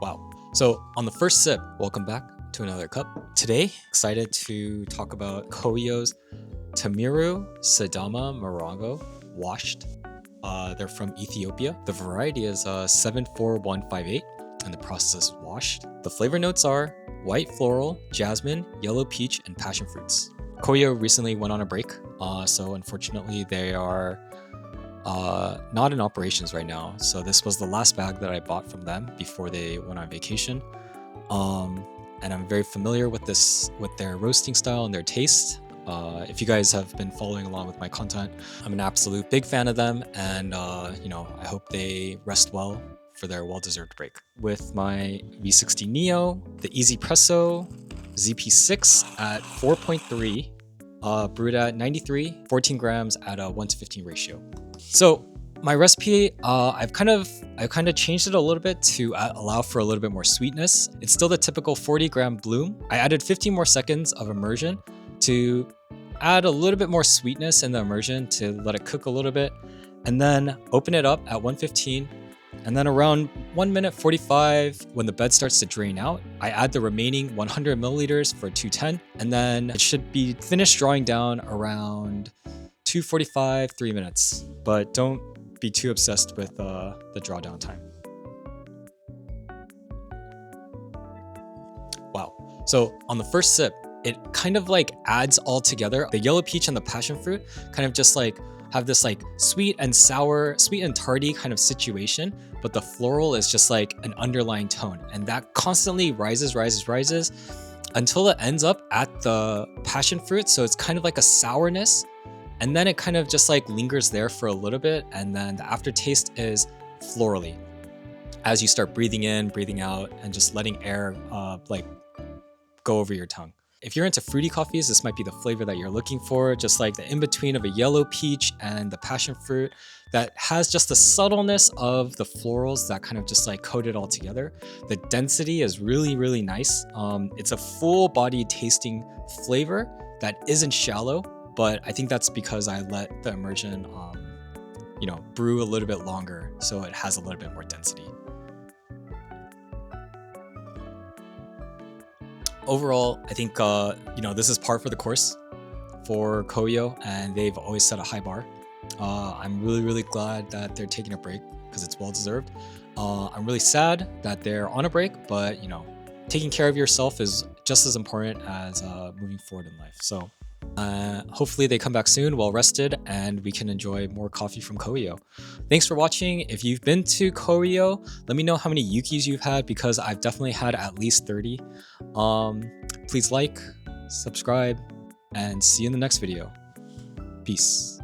Wow. So on the first sip, welcome back to another cup. Today, excited to talk about Coeo's Tamiru, Sidama, Murago washed. They're from Ethiopia. The variety is 74158 and the process is washed. The flavor notes are white floral, jasmine, yellow peach, and passion fruits. Coeo recently went on a break, so unfortunately they are not in operations right now. So this was the last bag that I bought from them before they went on vacation. And I'm very familiar with their roasting style and their taste. If you guys have been following along with my content, I'm an absolute big fan of them, and I hope they rest well for their well-deserved break. With my V60 Neo, the ZP6 ZP6 at 4.3, brewed at 93, 14 grams at a 1:15 ratio. So my recipe, I've kind of changed it a little bit to allow for a little bit more sweetness. It's still the typical 40-gram bloom. I added 15 more seconds of immersion to add a little bit more sweetness in the immersion to let it cook a little bit, and then open it up at 1:15. And then around 1 minute 45, when the bed starts to drain out, I add the remaining 100 milliliters for 210, and then it should be finished drawing down around 2:45, 3 minutes. But don't be too obsessed with the drawdown time. Wow. So on the first sip, it kind of like adds all together. The yellow peach and the passion fruit kind of just like have this like sweet and sour, sweet and tarty kind of situation, but the floral is just like an underlying tone, and that constantly rises until it ends up at the passion fruit. So it's kind of like a sourness, and then it kind of just like lingers there for a little bit, and then the aftertaste is florally as you start breathing in, breathing out, and just letting air like go over your tongue. If you're into fruity coffees, this might be the flavor that you're looking for, just like the in-between of a yellow peach and the passion fruit that has just the subtleness of the florals that kind of just like coat it all together. The density is really, really nice. It's a full-bodied tasting flavor that isn't shallow, but I think that's because I let the immersion, brew a little bit longer, so it has a little bit more density. Overall, I think this is par for the course for Coeo, and they've always set a high bar. I'm really glad that they're taking a break because it's well deserved. I'm really sad that they're on a break, but taking care of yourself is just as important as moving forward in life. So hopefully they come back soon, well rested, and we can enjoy more coffee from Coeo. Thanks for watching. If you've been to Coeo, let me know how many Yukis you've had, because I've definitely had at least 30. Please like, subscribe, and see you in the next video. Peace.